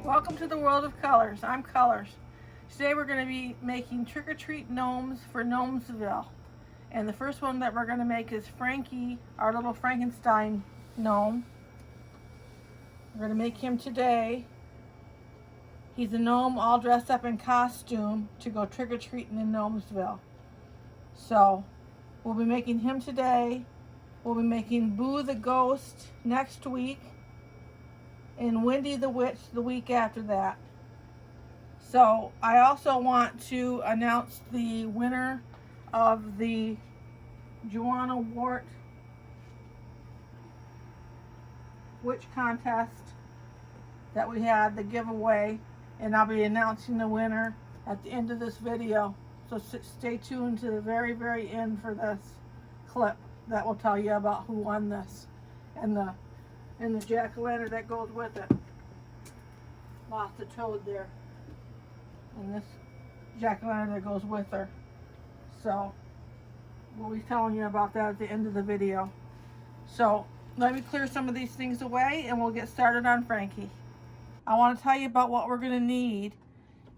Welcome to the world of colors. I'm Colors. Today we're going to be making trick-or-treat gnomes for Gnomesville. And the first one that we're going to make is Frankie, our little Frankenstein gnome. We're going to make him today. He's a gnome all dressed up in costume to go trick-or-treating in Gnomesville. So we'll be making him today. We'll be making Boo the Ghost next week and Wendy the Witch the week after that. So I also want to announce the winner of the Joanna Wart Witch contest that we had, the giveaway, and I'll be announcing the winner at the end of this video. So stay tuned to the very, very end for this clip that will tell you about who won this and the jack-o'-lantern that goes with it. Lost a toad there. And this jack-o'-lantern that goes with her. So we'll be telling you about that at the end of the video. So let me clear some of these things away and we'll get started on Frankie. I want to tell you about what we're going to need.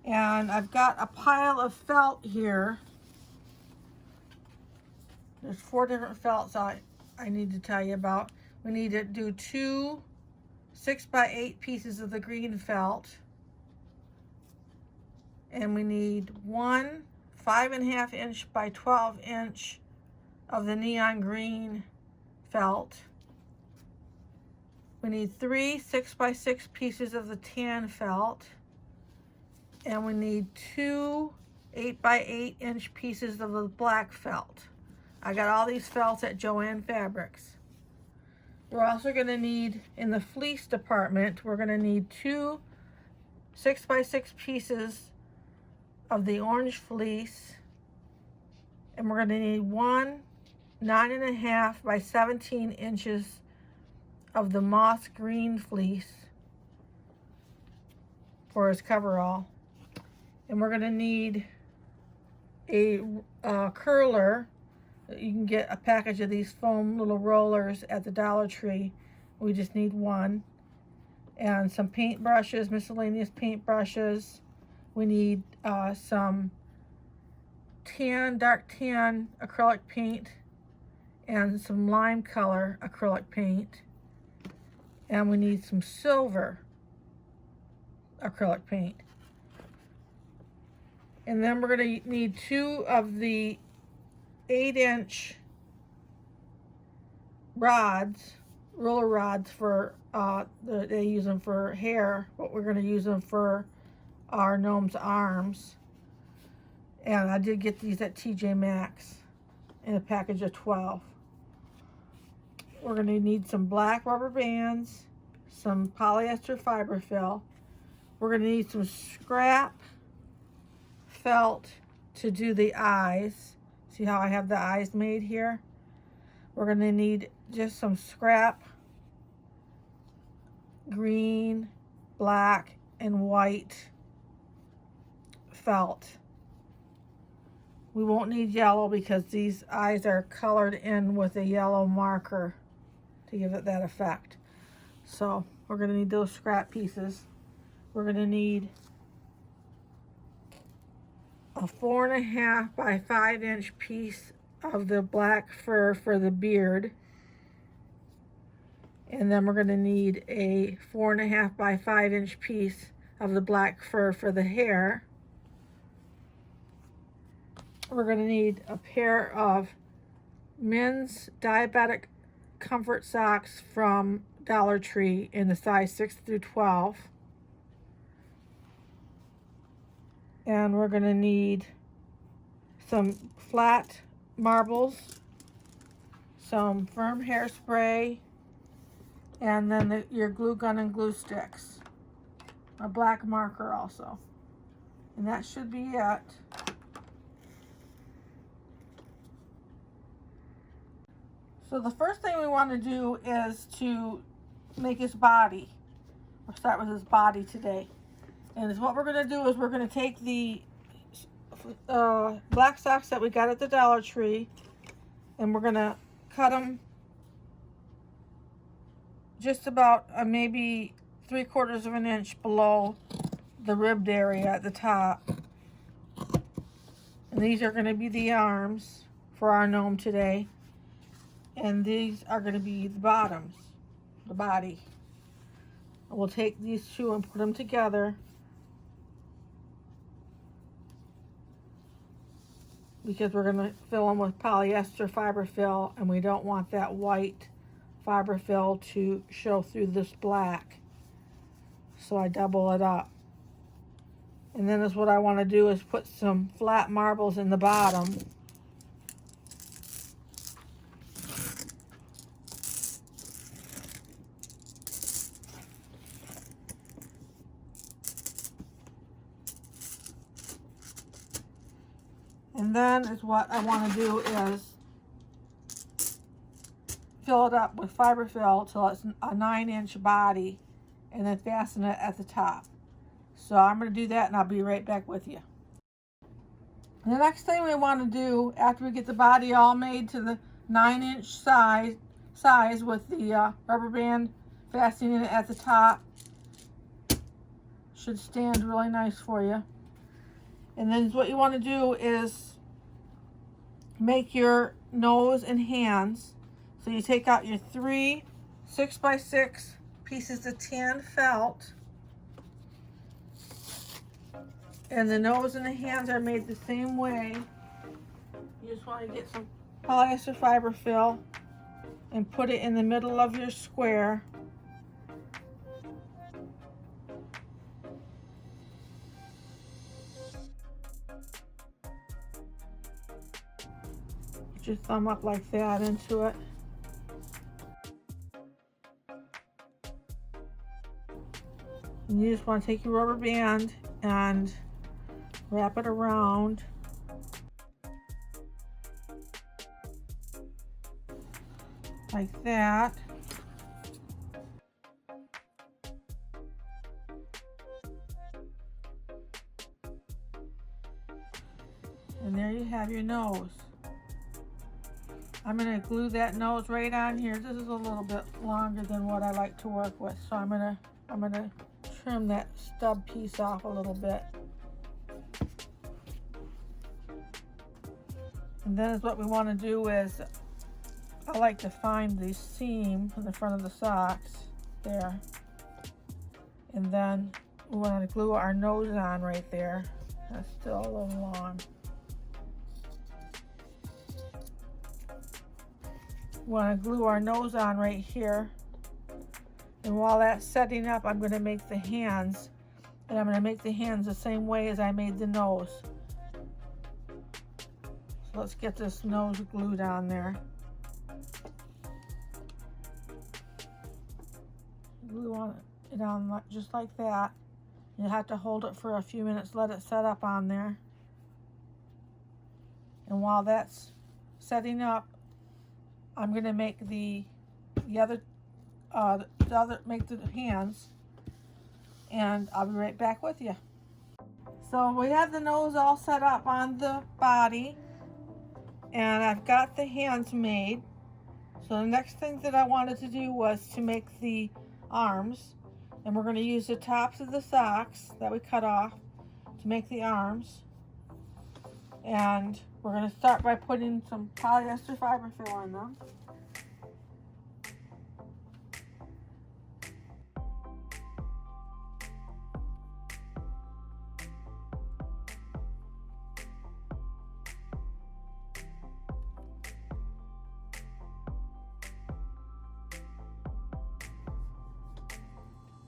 And I've got a pile of felt here. There's 4 different felts I need to tell you about. We need to do 2 6x8 pieces of the green felt. And we need 1 5.5 inch by 12 inch of the neon green felt. We need 3 6x6 pieces of the tan felt. And we need 2 8x8 inch pieces of the black felt. I got all these felts at Joann Fabrics. We're also going to need, in the fleece department, we're going to need 2 6x6 pieces of the orange fleece. And we're going to need 1 9.5 by 17 inches of the moss green fleece for his coverall. And we're going to need a curler. You can get a package of these foam little rollers at the Dollar Tree. We just need 1. And some paint brushes, miscellaneous paint brushes. We need some dark tan acrylic paint and some lime color acrylic paint. And we need some silver acrylic paint. And then we're going to need 2 of the 8-inch rods, roller rods for, they use them for hair, but we're going to use them for our gnome's arms. And I did get these at TJ Maxx in a package of 12. We're going to need some black rubber bands, some polyester fiber fill. We're going to need some scrap felt to do the eyes. See how I have the eyes made here? We're going to need just some scrap green, black, and white felt. We won't need yellow because these eyes are colored in with a yellow marker to give it that effect. So we're going to need those scrap pieces. We're going to need a 4.5 by 5 inch piece of the black fur for the beard. And then we're going to need a 4.5 by 5 inch piece of the black fur for the hair. We're going to need a pair of men's diabetic comfort socks from Dollar Tree in the size 6 through 12. And we're going to need some flat marbles, some firm hairspray, and then your glue gun and glue sticks. A black marker also. And that should be it. So the first thing we want to do is to make his body. We'll start with his body today. And what we're going to do is we're going to take the black socks that we got at the Dollar Tree and we're going to cut them just about maybe 3/4 of an inch below the ribbed area at the top. And these are going to be the arms for our gnome today. And these are going to be the bottoms, the body. And we'll take these two and put them together. Because we're going to fill them with polyester fiber fill, and we don't want that white fiber fill to show through this black. So I double it up. And then is what I want to do is put some flat marbles in the bottom. And then is what I want to do is fill it up with fiber fill till it's a 9-inch body, and then fasten it at the top. So I'm going to do that, and I'll be right back with you. And the next thing we want to do after we get the body all made to the 9-inch size with the rubber band fastening it at the top, should stand really nice for you. And then what you want to do is make your nose and hands. So you take out your 3 6x6 pieces of tan felt, and the nose and the hands are made the same way. You just want to get some polyester fiber fill and put it in the middle of your square. Put your thumb up like that into it. And you just want to take your rubber band and wrap it around. Like that. And there you have your nose. I'm going to glue that nose right on here. This is a little bit longer than what I like to work with, so I'm going to trim that stub piece off a little bit. And then is what we want to do is, I like to find the seam in the front of the socks there, and then we want to glue our nose on right there. That's still a little long. We want to glue our nose on right here. And while that's setting up, I'm going to make the hands. And I'm going to make the hands the same way as I made the nose. So let's get this nose glued on there. Glue it on just like that. You have to hold it for a few minutes, let it set up on there. And while that's setting up, I'm going to make the hands, and I'll be right back with you. So we have the nose all set up on the body, and I've got the hands made. So the next thing that I wanted to do was to make the arms, and we're going to use the tops of the socks that we cut off to make the arms. And we're going to start by putting some polyester fiber fill in them.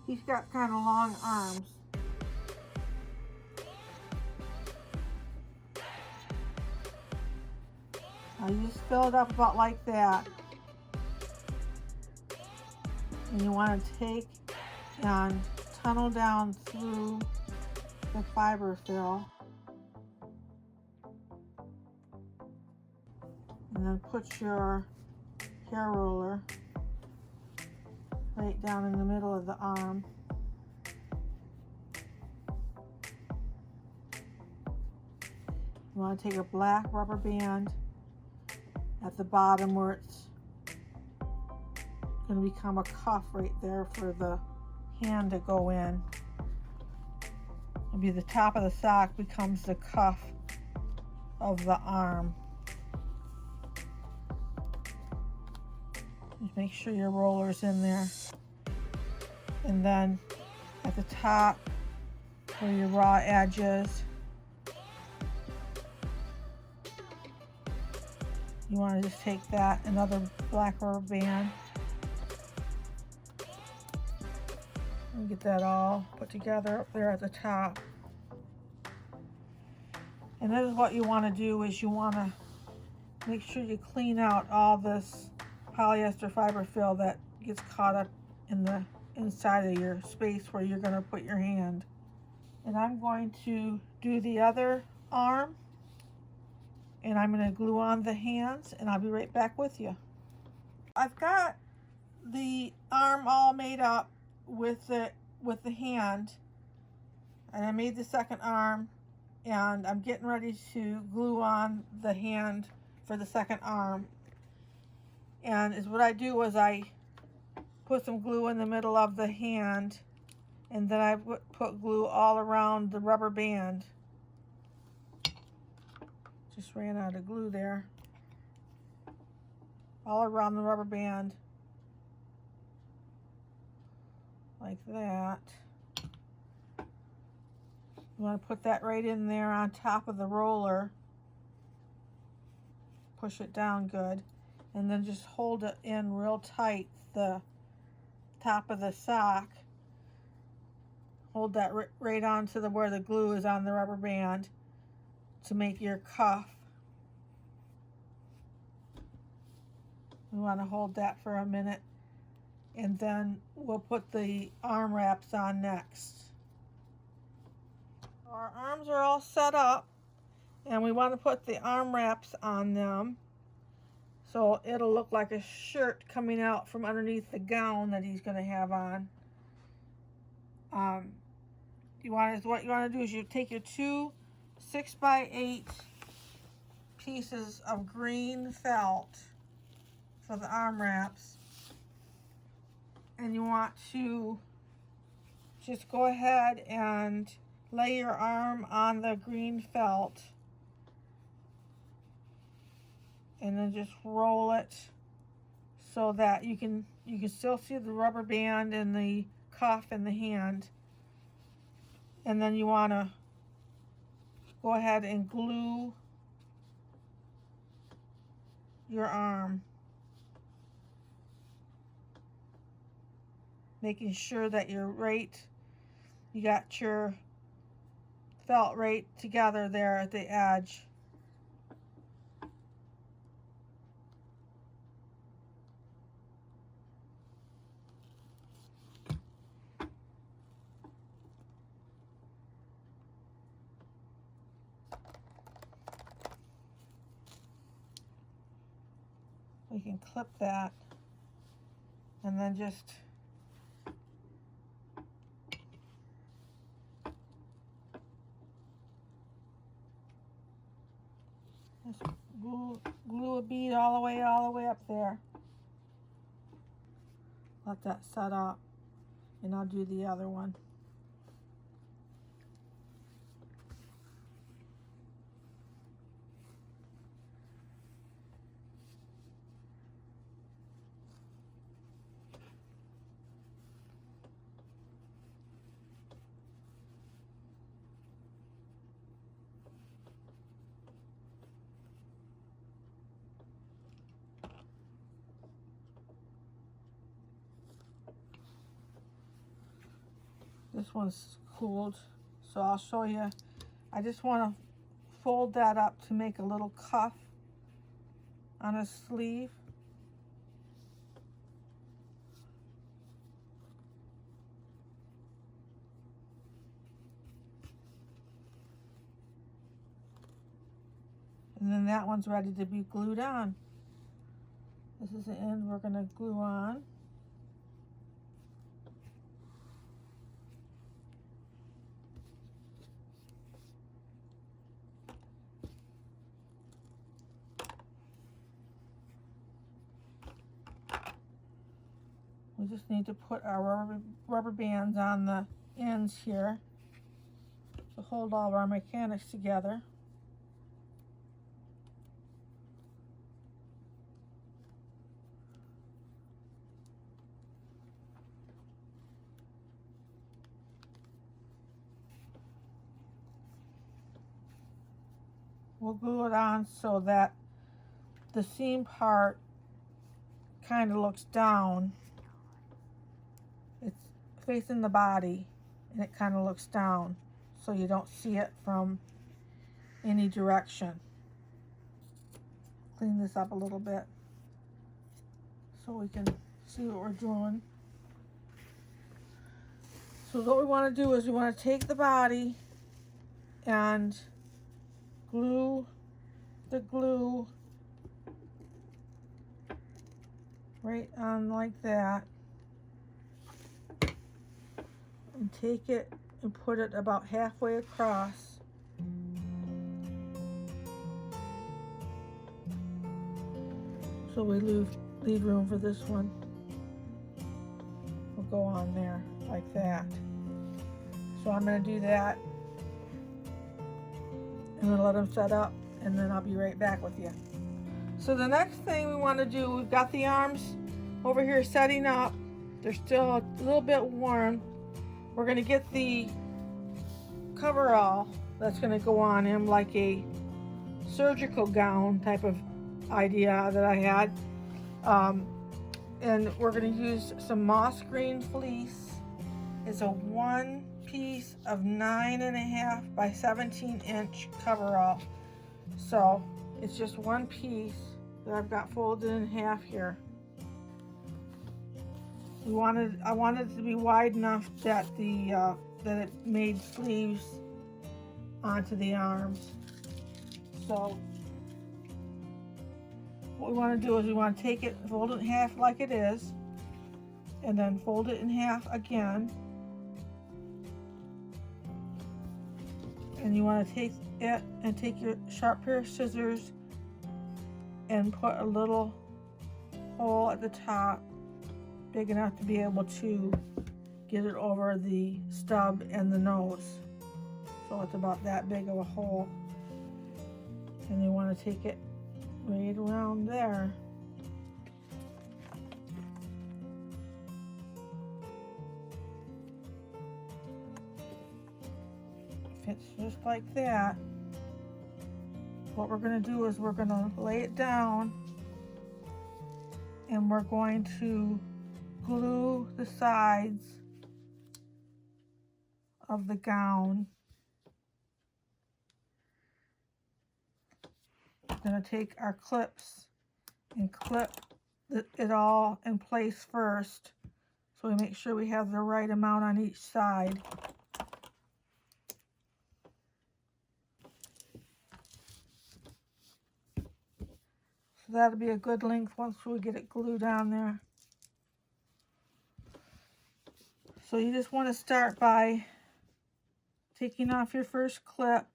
He's got kind of long arms. Now you just fill it up about like that. And you want to take and tunnel down through the fiber fill. And then put your hair roller right down in the middle of the arm. You want to take a black rubber band at the bottom where it's going to become a cuff right there for the hand to go in. It'll be the top of the sock becomes the cuff of the arm. Just make sure your roller's in there. And then at the top where your raw edge is, you want to just take that, another black rubber band, and get that all put together up there at the top. And this is what you want to do, is you want to make sure you clean out all this polyester fiber fill that gets caught up in the inside of your space where you're going to put your hand. And I'm going to do the other arm, and I'm going to glue on the hands, and I'll be right back with you. I've got the arm all made up with the hand, and I made the second arm, and I'm getting ready to glue on the hand for the second arm. And is what I do is I put some glue in the middle of the hand, and then I put glue all around the rubber band. Just ran out of glue there. All around the rubber band. Like that. You want to put that right in there on top of the roller. Push it down good. And then just hold it in real tight, the top of the sock. Hold that right onto where the glue is on the rubber band to make your cuff. We want to hold that for a minute, and then we'll put the arm wraps on next. Our arms are all set up, and we want to put the arm wraps on them so it'll look like a shirt coming out from underneath the gown that he's going to have on. What you want to do is you take your two 6x8 pieces of green felt for the arm wraps, and you want to just go ahead and lay your arm on the green felt, and then just roll it so that you can still see the rubber band and the cuff in the hand. And then you want to go ahead and glue your arm, making sure that you got your felt right together there at the edge. We can clip that, and then just glue a bead all the way up there. Let that set up, and I'll do the other one. This one's cooled, so I'll show you. I just want to fold that up to make a little cuff on a sleeve. And then that one's ready to be glued on. This is the end we're going to glue on. We just need to put our rubber bands on the ends here to hold all of our mechanics together. We'll glue it on so that the seam part kind of looks down. It's facing the body and it kind of looks down so you don't see it from any direction. Clean this up a little bit so we can see what we're doing. So what we want to do is we want to take the body and glue the glue right on like that, and take it and put it about halfway across. So we leave room for this one. We'll go on there like that. So I'm going to do that. I'm going to let them set up, and then I'll be right back with you. So the next thing we want to do, we've got the arms over here setting up. They're still a little bit warm. We're going to get the coverall that's going to go on him, like a surgical gown type of idea that I had. And we're going to use some moss green fleece. It's a 1 piece of 9.5 by 17-inch coverall. So it's just 1 piece that I've got folded in half here. I wanted it to be wide enough that that it made sleeves onto the arms. So what we want to do is we want to take it, fold it in half like it is, and then fold it in half again. And you want to take it and take your sharp pair of scissors and put a little hole at the top, big enough to be able to get it over the stub and the nose. So it's about that big of a hole. And you want to take it right around there. Fits just like that. What we're going to do is we're going to lay it down, and we're going to glue the sides of the gown. We're going to take our clips and clip it all in place first, so we make sure we have the right amount on each side. So that'll be a good length once we get it glued on there. So you just want to start by taking off your first clip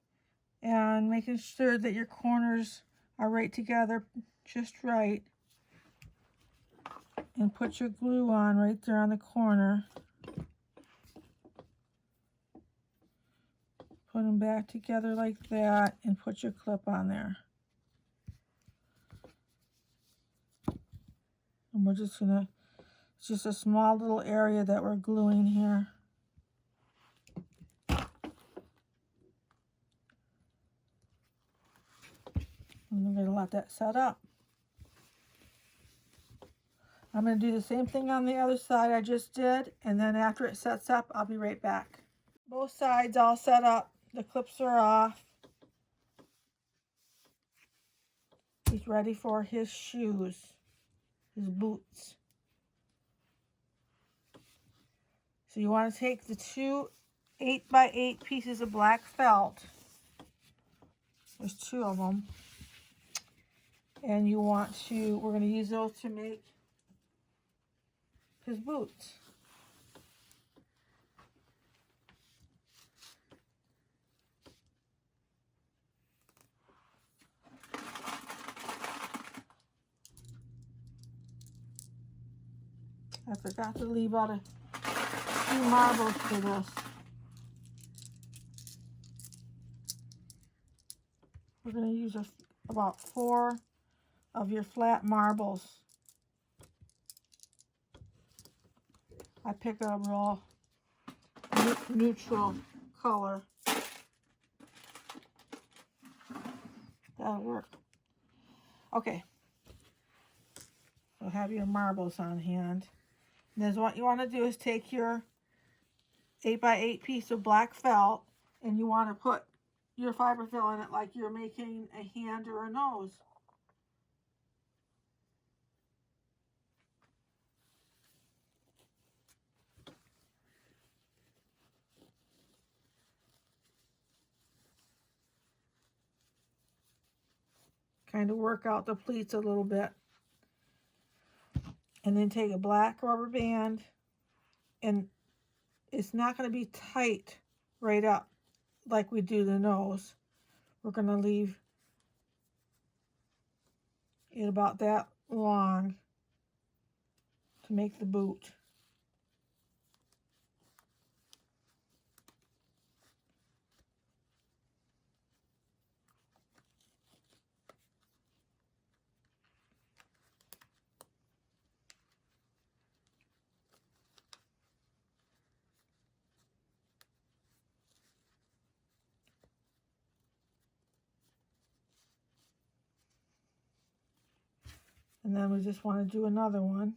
and making sure that your corners are right together, just right. And put your glue on right there on the corner. Put them back together like that and put your clip on there. And we're just gonna, it's just a small little area that we're gluing here. And we're gonna let that set up. I'm going to do the same thing on the other side I just did, and then after it sets up, I'll be right back. Both sides all set up. The clips are off. He's ready for his shoes, his boots. So you want to take the two 8x8 pieces of black felt. There's 2 of them. And you want to, we're going to use those to make his boots. I forgot to leave out a few marbles for this. We're going to use about 4 of your flat marbles. I pick a real neutral color. That'll work. Okay. So have your marbles on hand. And then what you want to do is take your 8x8 piece of black felt and you want to put your fiberfill in it like you're making a hand or a nose. Kind of work out the pleats a little bit. And then take a black rubber band, and it's not going to be tight right up like we do the nose. We're going to leave it about that long to make the boot. And then we just want to do another one.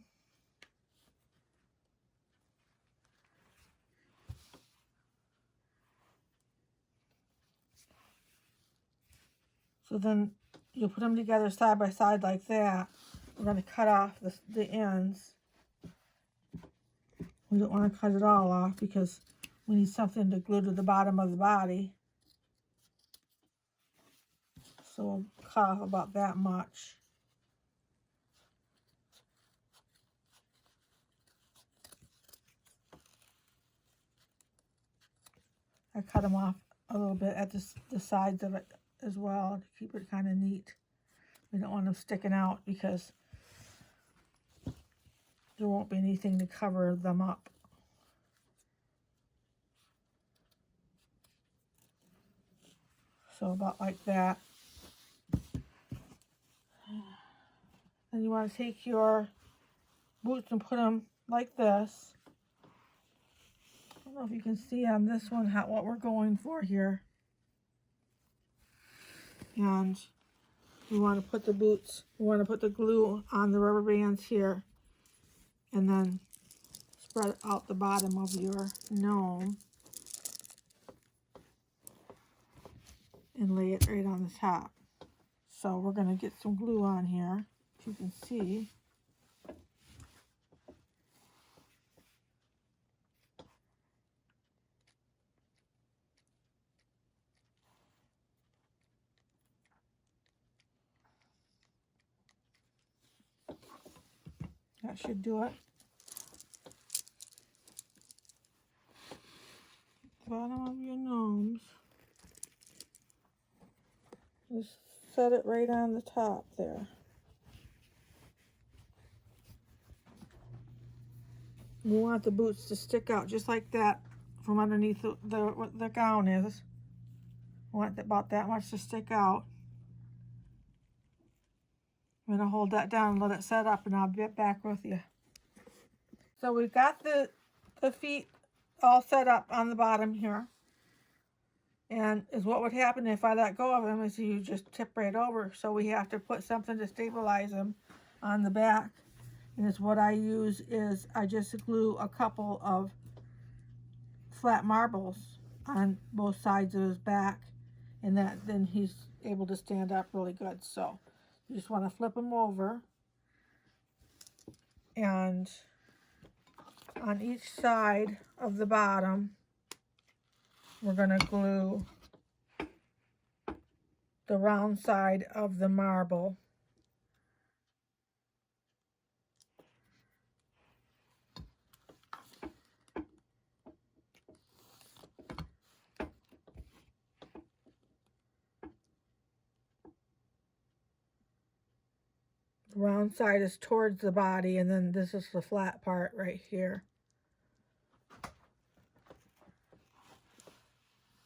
So then you'll put them together side by side like that. We're going to cut off the ends. We don't want to cut it all off because we need something to glue to the bottom of the body. So we'll cut off about that much. I cut them off a little bit at the sides of it as well to keep it kind of neat. We don't want them sticking out because there won't be anything to cover them up. So about like that. Then you want to take your boots and put them like this. I don't know if you can see on this one what we're going for here. And we want to put the boots, we want to put the glue on the rubber bands here. And then spread out the bottom of your gnome. And lay it right on the top. So we're going to get some glue on here, as you can see. That should do it. Bottom of your gnomes. Just set it right on the top there. You want the boots to stick out just like that from underneath what the gown is. I want about that much to stick out. I'm going to hold that down and let it set up, and I'll get back with you. So we've got the feet all set up on the bottom here. And is what would happen if I let go of them is you just tip right over. So we have to put something to stabilize them on the back. And it's what I use is I just glue a couple of flat marbles on both sides of his back. And then he's able to stand up really good. So you just want to flip them over. And on each side of the bottom, we're going to glue the round side of the marble. The round side is towards the body, and then this is the flat part right here.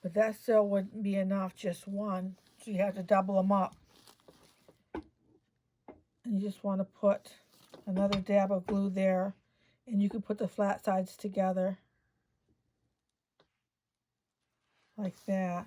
But that still wouldn't be enough, just one. So you have to double them up. And you just want to put another dab of glue there. And you can put the flat sides together. Like that.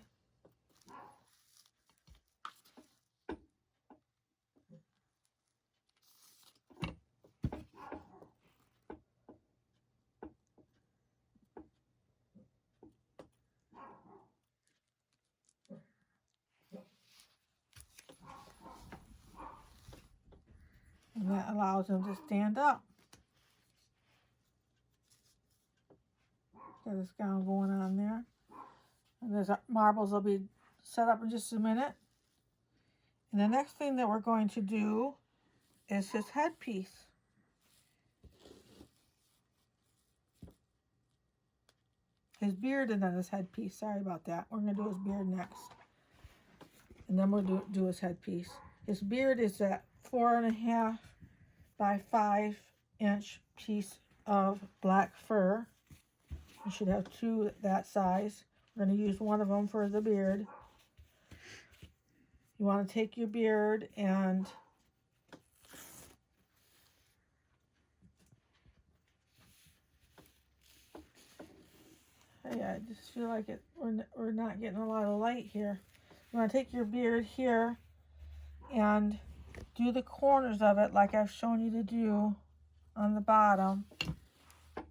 And that allows them to stand up. Got this gown going on there. And those marbles will be set up in just a minute. And the next thing that we're going to do is his headpiece. His beard and then his headpiece. Sorry about that. We're going to do his beard next. And then we'll do his headpiece. His beard is that 4.5 by 5 inch piece of black fur. You should have two that size. We're going to use one of them for the beard. You want to take your beard and I just feel like we're not getting a lot of light here. You want to take your beard here and do the corners of it like I've shown you to do on the bottom to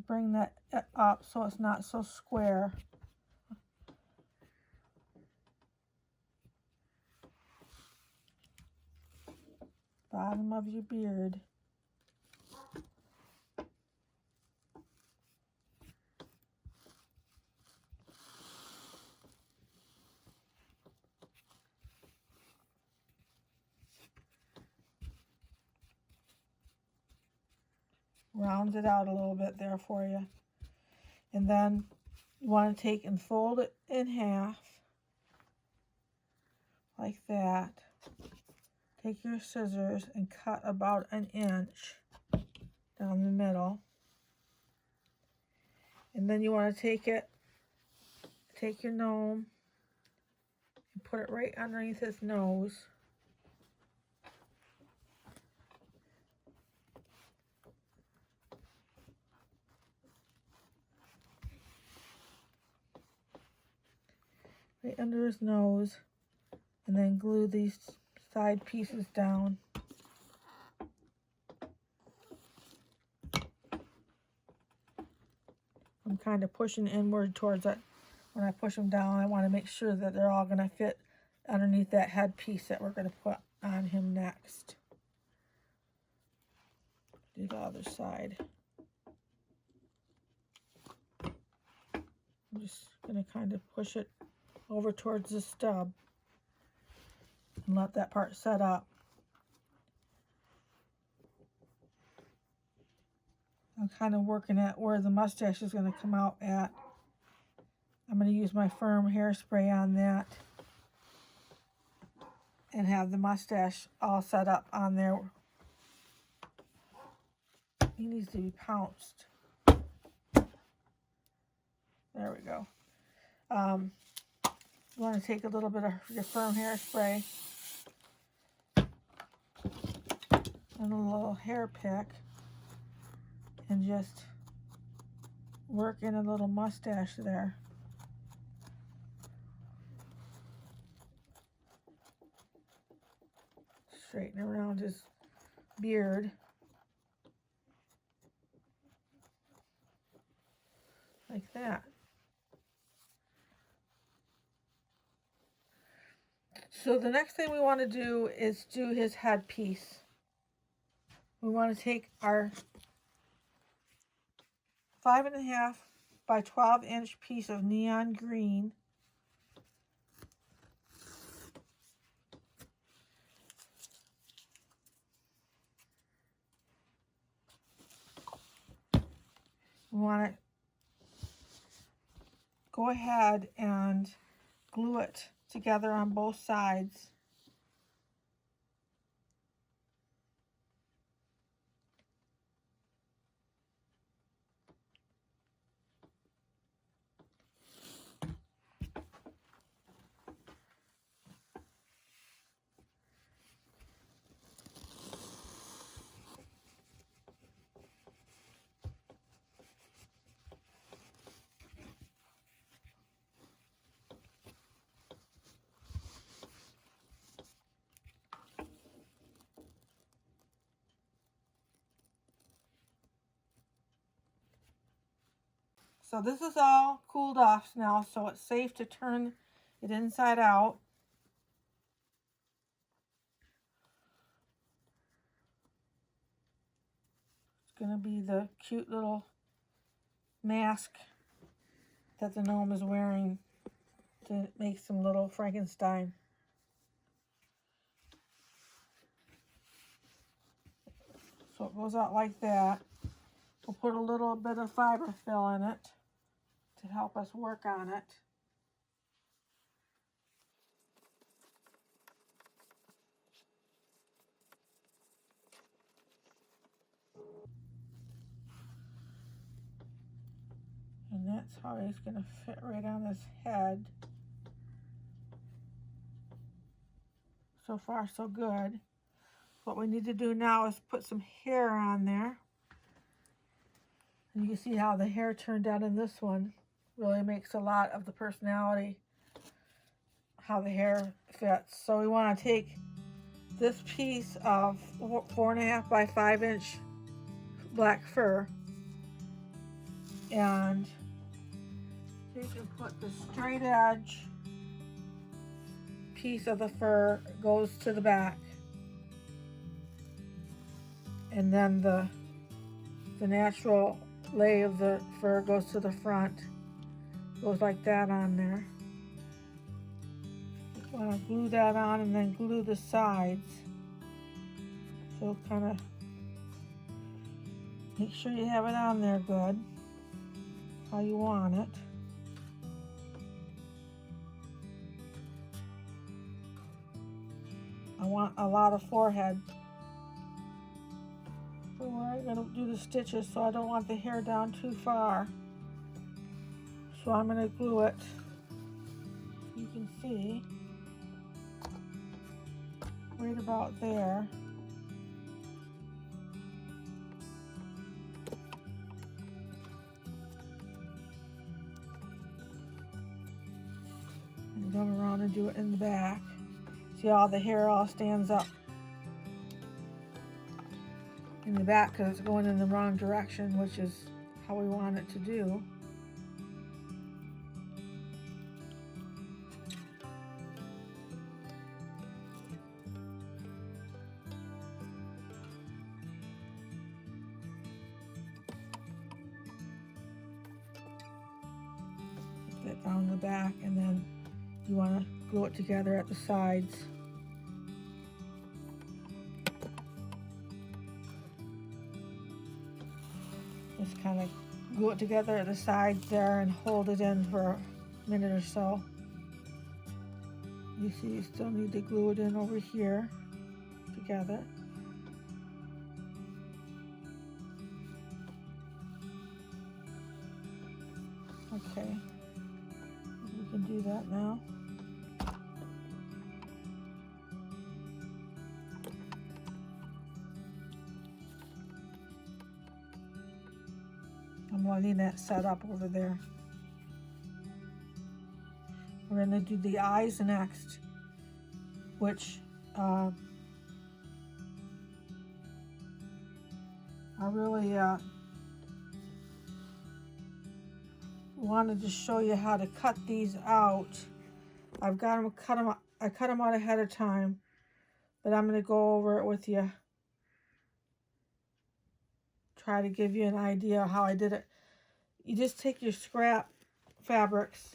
bring that up so it's not so square. Bottom of your beard. Round it out a little bit there for you. And then you want to take and fold it in half like that. Take your scissors and cut about 1 inch down the middle. And then you want to take your gnome and put it right underneath his nose. Right under his nose, and then glue these side pieces down. I'm kind of pushing inward towards it. When I push them down, I want to make sure that they're all going to fit underneath that headpiece that we're going to put on him next. Do the other side. I'm just going to kind of push it over towards the stub and let that part set up. I'm kind of working at where the mustache is going to come out at. I'm going to use my firm hairspray on that and have the mustache all set up on there. He needs to be pounced. There we go. You want to take a little bit of your firm hairspray and a little hair pick and just work in a little mustache there. Straighten around his beard. Like that. So the next thing we want to do is do his headpiece. We want to take our 5.5 by 12 inch piece of neon green. We want to go ahead and glue it together on both sides. So this is all cooled off now, so it's safe to turn it inside out. It's going to be the cute little mask that the gnome is wearing to make some little Frankenstein. So it goes out like that. We'll put a little bit of fiber fill in it to help us work on it. And that's how he's going to fit right on his head. So far, so good. What we need to do now is put some hair on there. And you can see how the hair turned out in this one. Really makes a lot of the personality, how the hair fits. So we want to take this piece of 4.5 by 5 inch black fur, and you can put the straight edge piece of the fur goes to the back, and then the natural lay of the fur goes to the front. Goes like that on there. You want to glue that on and then glue the sides. So kind of make sure you have it on there good, how you want it. I want a lot of forehead. So I'm going to do the stitches, so I don't want the hair down too far. So I'm going to glue it. You can see right about there. And come around and do it in the back. See how the hair all stands up in the back because it's going in the wrong direction, which is how we want it to do. Put that down the back, and then you want to glue it together at the sides. Just kind of glue it together at the sides there and hold it in for a minute or so. You see you still need to glue it in over here together. Okay, we can do that now. I'm letting that set up over there. We're going to do the eyes next, which I really wanted to show you how to cut these out. I've got them cut them. I cut them out ahead of time, but I'm going to go over it with you. Try to give you an idea of how I did it. You just take your scrap fabrics,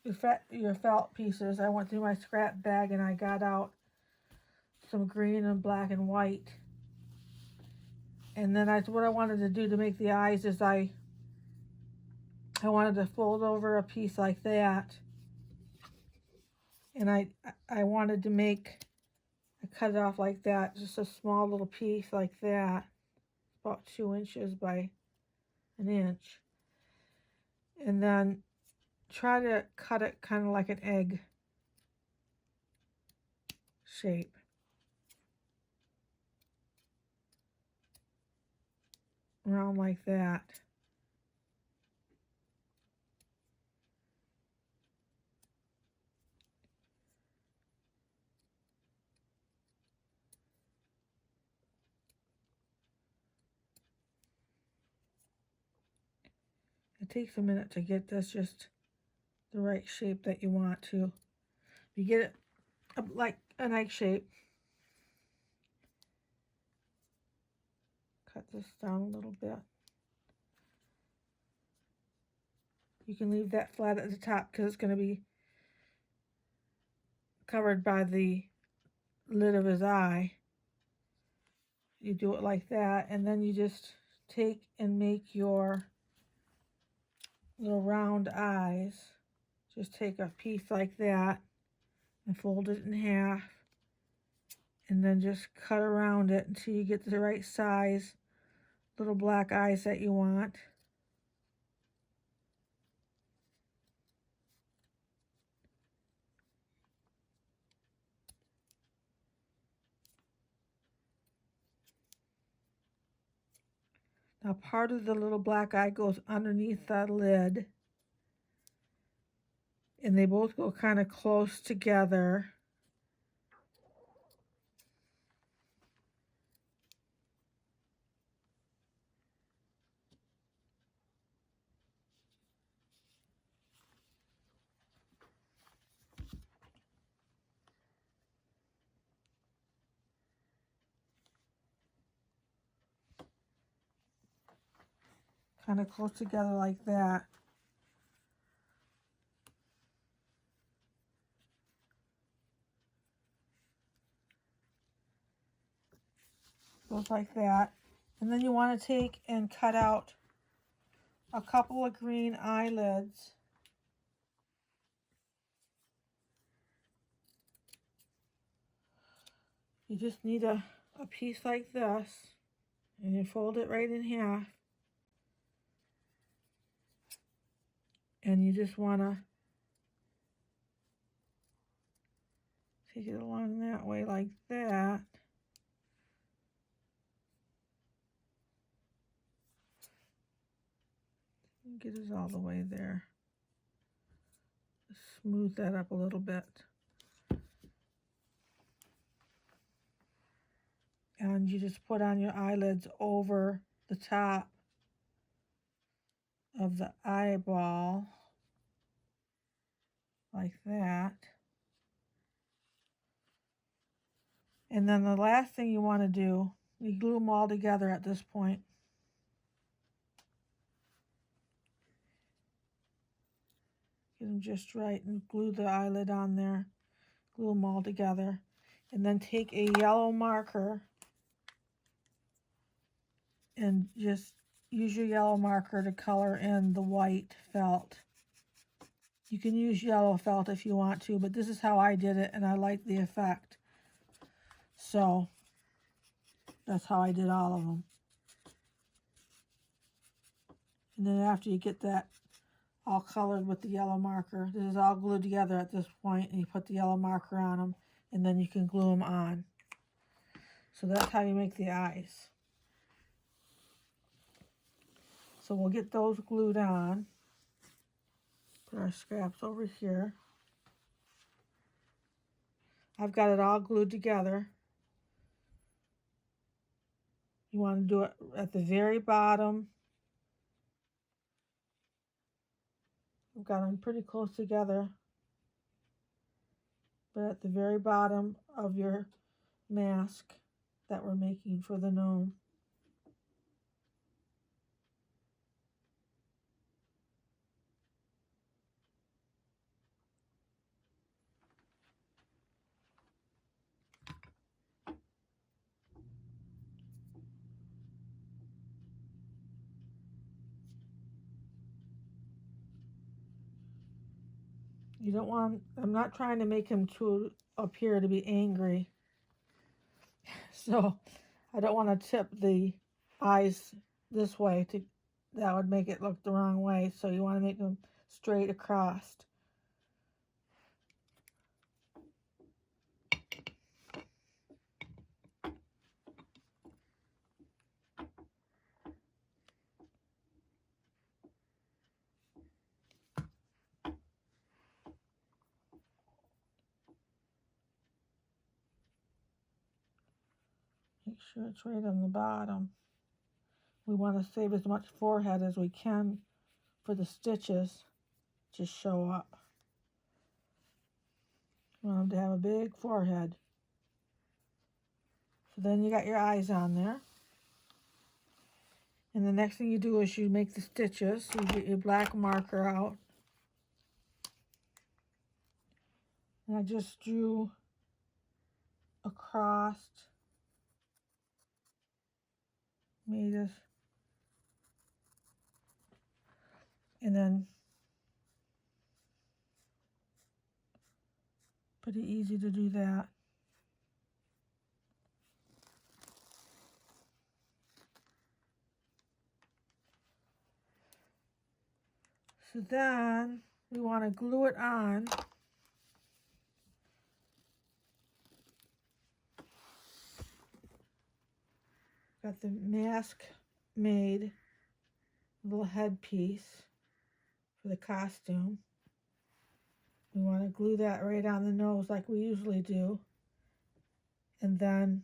your felt pieces. I went through my scrap bag and I got out some green and black and white. And then what I wanted to do to make the eyes is I wanted to fold over a piece like that. And I wanted to I cut it off like that, just a small little piece like that, about 2 inches by an inch. And then try to cut it kind of like an egg shape. Around like that. It takes a minute to get this just the right shape that you want to. You get it like an egg shape. Cut this down a little bit. You can leave that flat at the top because it's going to be covered by the lid of his eye. You do it like that, and then you just take and make your little round eyes. Just take a piece like that and fold it in half, and then just cut around it until you get the right size little black eyes that you want. Now part of the little black eye goes underneath the lid, and they both go kind of close together. Kind of close together like that. Goes like that. And then you want to take and cut out a couple of green eyelids. You just need a piece like this, and you fold it right in half. And you just want to take it along that way like that. Get it all the way there. Smooth that up a little bit. And you just put on your eyelids over the top of the eyeball like that. And then the last thing you want to do, you glue them all together at this point. Get them just right and glue the eyelid on there. Glue them all together. And then take a yellow marker and just use your yellow marker to color in the white felt. You can use yellow felt if you want to, but this is how I did it, and I like the effect. So that's how I did all of them. And then after you get that all colored with the yellow marker, this is all glued together at this point, and you put the yellow marker on them, and then you can glue them on. So that's how you make the eyes. So we'll get those glued on. Put our scraps over here. I've got it all glued together. You want to do it at the very bottom. I've got them pretty close together. But at the very bottom of your mask that we're making for the gnome. You don't want, I'm not trying to make him to appear to be angry. So I don't want to tip the eyes this way, that would make it look the wrong way. So you want to make them straight across. Make sure it's right on the bottom. We want to save as much forehead as we can for the stitches to show up. You want them to have a big forehead. So then you got your eyes on there. And the next thing you do is you make the stitches. So you get your black marker out. And I just drew across, made this, and then pretty easy to do that. So then we want to glue it on. Got the mask made, little headpiece for the costume. We want to glue that right on the nose like we usually do. And then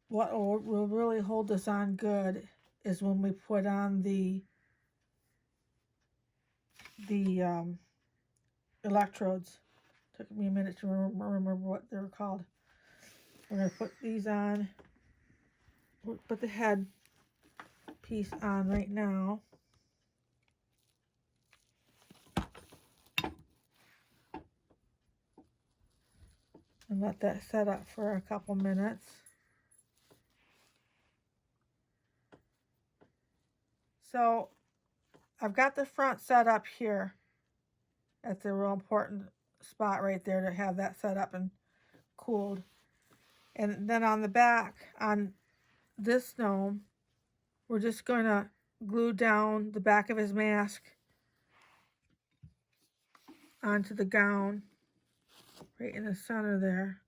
what will really hold this on good is when we put on the electrodes. Took me a minute to remember what they were called. We're going to put these on. We'll put the head piece on right now. And let that set up for a couple minutes. So I've got the front set up here. That's a real important spot right there to have that set up and cooled. And then on the back, on this gnome, we're just going to glue down the back of his mask onto the gown, right in the center there.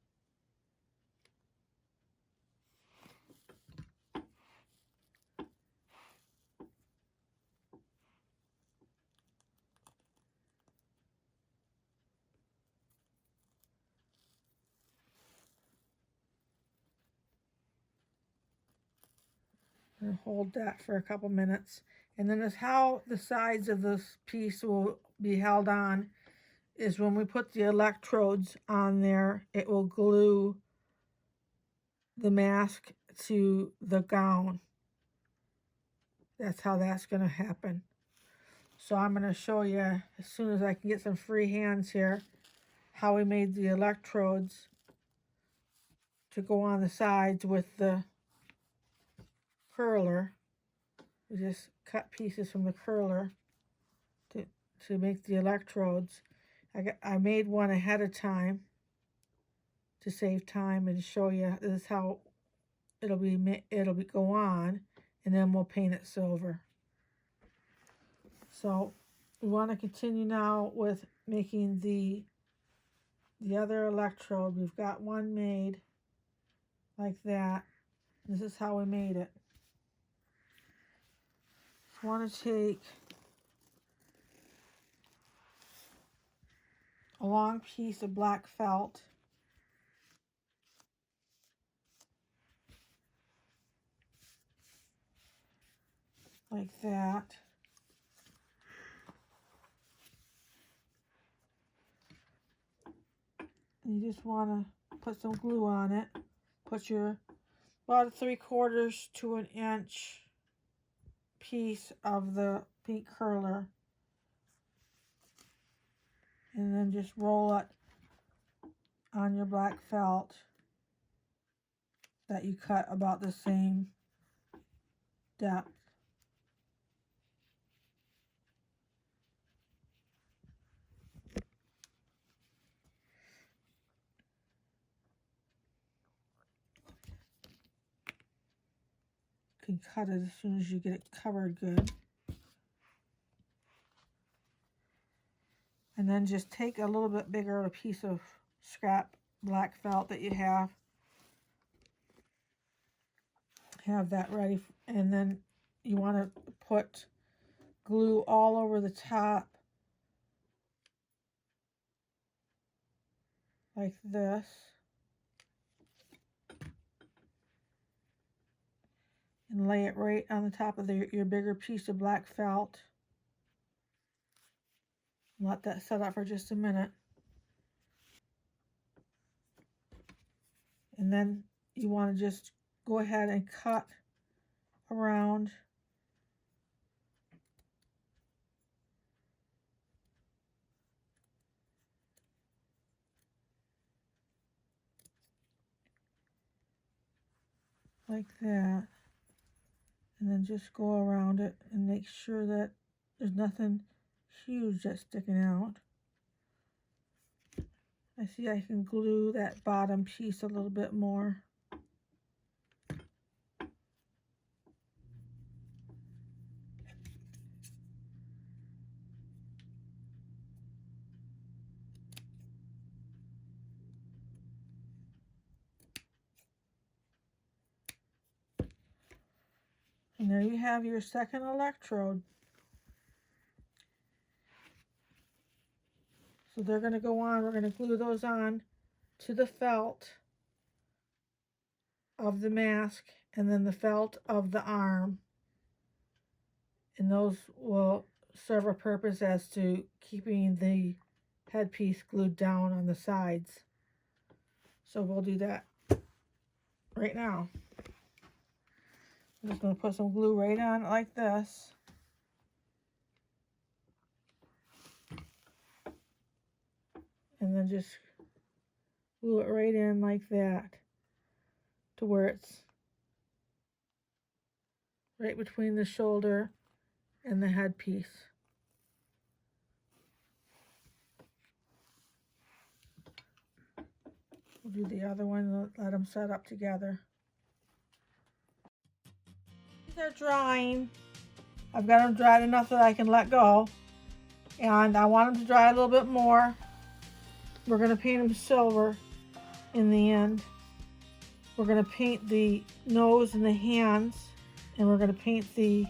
And hold that for a couple minutes. And then how the sides of this piece will be held on is when we put the electrodes on there, it will glue the mask to the gown. That's how that's going to happen. So I'm going to show you, as soon as I can get some free hands here, how we made the electrodes to go on the sides with the curler. We just cut pieces from the curler to make the electrodes. I made one ahead of time to save time and show you this is how it'll be go on, and then we'll paint it silver. So we want to continue now with making the other electrode. We've got one made like that. This is how we made it. I want to take a long piece of black felt, like that. And you just want to put some glue on it. Put your about 3/4 to an inch piece of the pink curler, and then just roll it on your black felt that you cut about the same depth. You can cut it as soon as you get it covered good. And then just take a little bit bigger of a piece of scrap black felt that you have. Have that ready, and then you want to put glue all over the top like this. And and lay it right on the top of your bigger piece of black felt. Let that set up for just a minute. And then you want to just go ahead and cut around like that, and then just go around it and make sure that there's nothing huge that's sticking out. I see I can glue that bottom piece a little bit more. And there you have your second electrode. So they're going to go on. We're going to glue those on to the felt of the mask and then the felt of the arm. And those will serve a purpose as to keeping the headpiece glued down on the sides. So we'll do that right now. I'm just going to put some glue right on it like this. And then just glue it right in like that to where it's right between the shoulder and the headpiece. We'll do the other one, let them set up together. These are drying. I've got them dried enough that I can let go. And I want them to dry a little bit more. We're going to paint them silver in the end. We're going to paint the nose and the hands, and we're going to paint the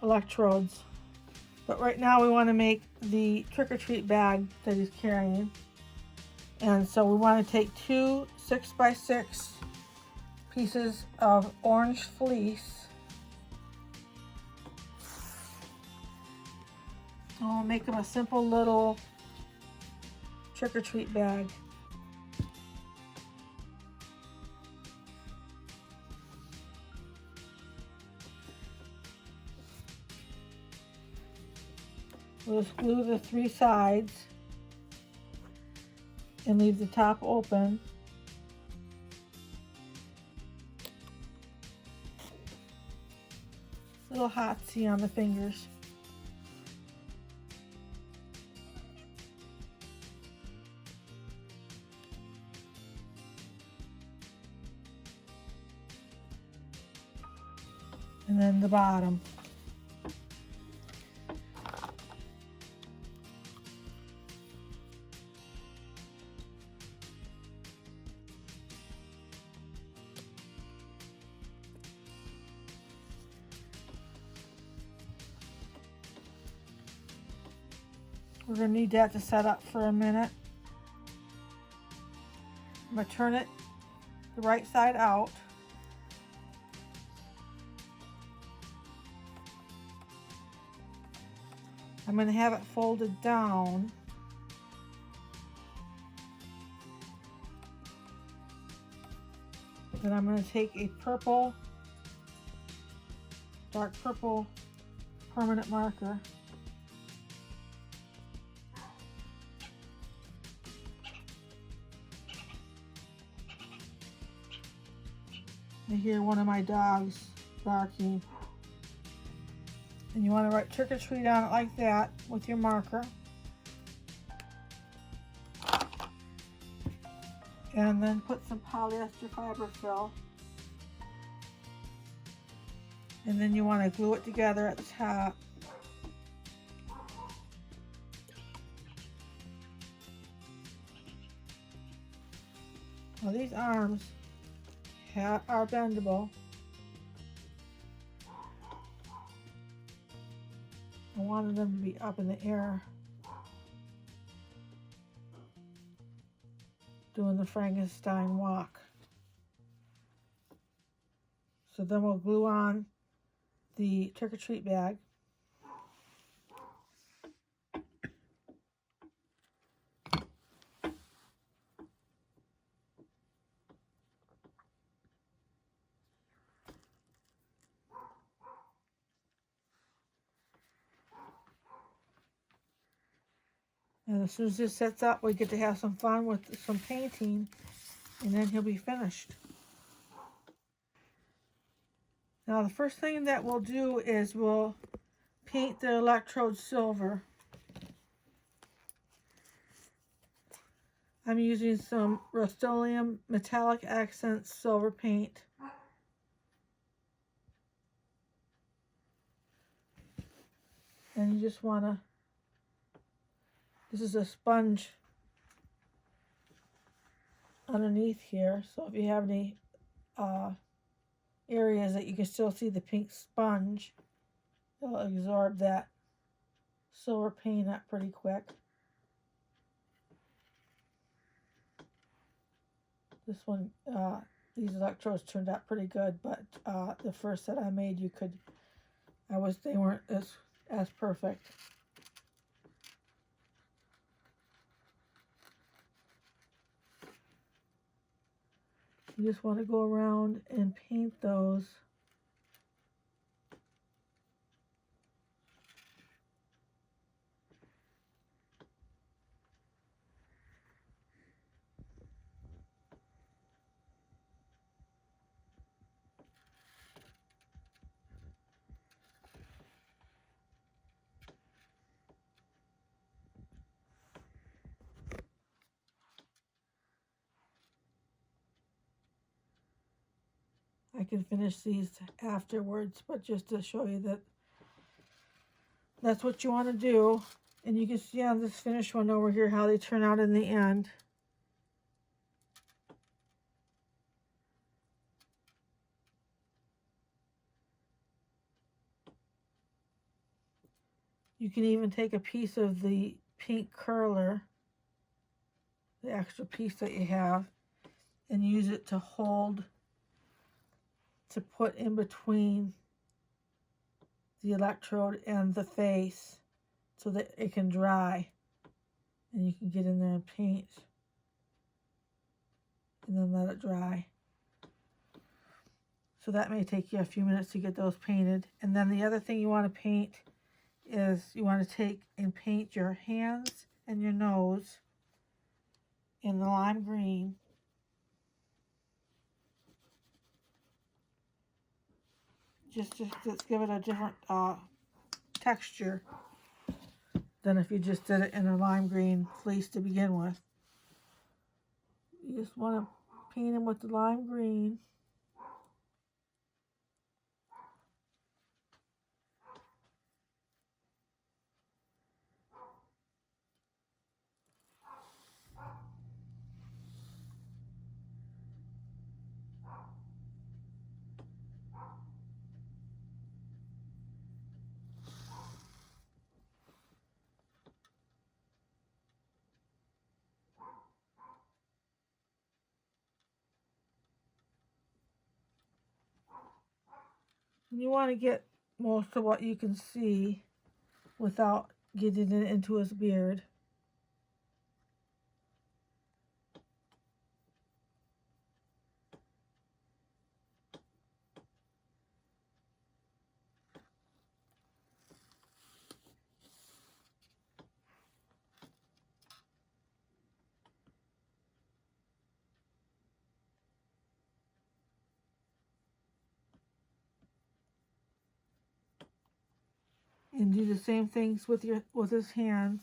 electrodes. But right now we want to make the trick-or-treat bag that he's carrying. And so we want to take two 6x6 pieces of orange fleece. I'll make them a simple little trick-or-treat bag. We'll just glue the three sides and leave the top open. A little hotsy on the fingers. And then the bottom. We're going to need that to set up for a minute. I'm going to turn it the right side out. I'm going to have it folded down. Then I'm going to take a purple, dark purple permanent marker. I hear one of my dogs barking. And you want to write trick-or-treat on it like that with your marker. And then put some polyester fiber fill. And then you want to glue it together at the top. Now these arms are bendable. I wanted them to be up in the air, doing the Frankenstein walk. So then we'll glue on the trick-or-treat bag. And as soon as this sets up, we get to have some fun with some painting, and then he'll be finished. Now the first thing that we'll do is we'll paint the electrode silver. I'm using some Rust-Oleum Metallic Accents silver paint. And you just want to, this is a sponge underneath here, so if you have any areas that you can still see the pink sponge, it'll absorb that silver paint up pretty quick. This one, these electrodes turned out pretty good, but the first set I made, they weren't as perfect. You just want to go around and paint those. I can finish these afterwards, but just to show you that that's what you want to do. And you can see on this finished one over here how they turn out in the end. You can even take a piece of the pink curler, the extra piece that you have, and use it to put in between the electrode and the face so that it can dry, and you can get in there and paint and then let it dry. So that may take you a few minutes to get those painted. And then the other thing you want to paint is you want to take and paint your hands and your nose in the lime green. Just to give it a different texture than if you just did it in a lime green fleece to begin with. You just want to paint them with the lime green. And you want to get most of what you can see without getting it into his beard. And do the same things with his hands.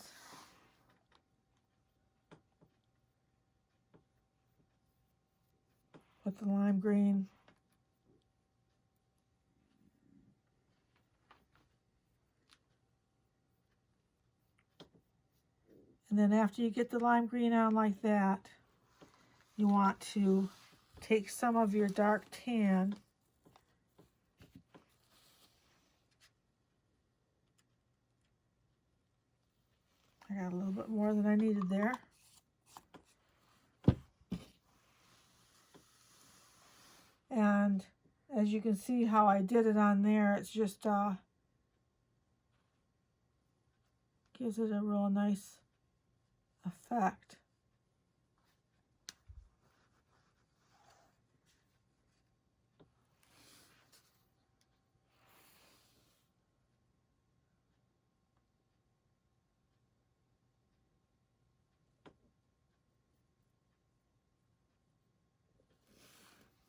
With the lime green. And then after you get the lime green on like that, you want to take some of your dark tan I got a little bit more than I needed there. And As you can see how I did it on there, it's just gives it a real nice effect.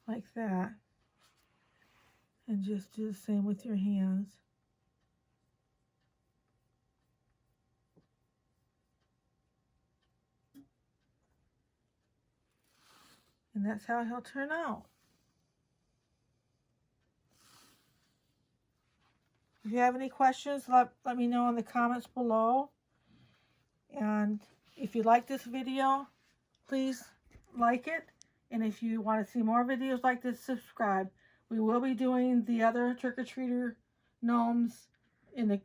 Like that. And just do the same with your hands. And that's how he'll turn out. If you have any questions, let me know in the comments below. And if you like this video, please like it. And if you want to see more videos like this, subscribe. We will be doing the other trick-or-treater gnomes in the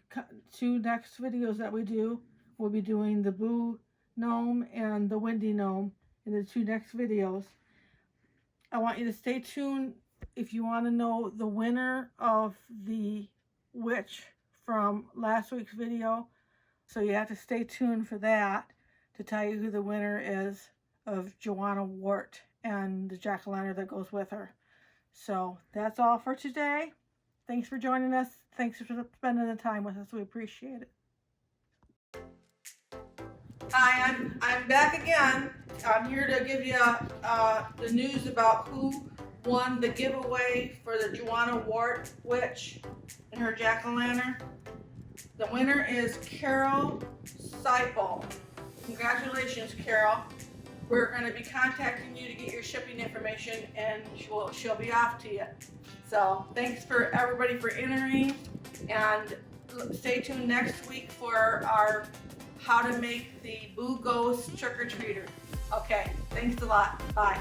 2 next videos that we do. We'll be doing the Boo gnome and the Windy gnome in the 2 next videos. I want you to stay tuned if you want to know the winner of the witch from last week's video. So you have to stay tuned for that to tell you who the winner is of Joanna Wart and the jack-o'-lantern that goes with her. So that's all for today. Thanks for joining us. Thanks for spending the time with us. We appreciate it. Hi, I'm back again. I'm here to give you the news about who won the giveaway for the Joanna Wart witch and her jack-o'-lantern. The winner is Carol Seipel. Congratulations, Carol. We're going to be contacting you to get your shipping information, and she'll be off to you. So thanks for everybody for entering, and stay tuned next week for our how to make the Boo Ghost trick-or-treater. Okay, thanks a lot. Bye.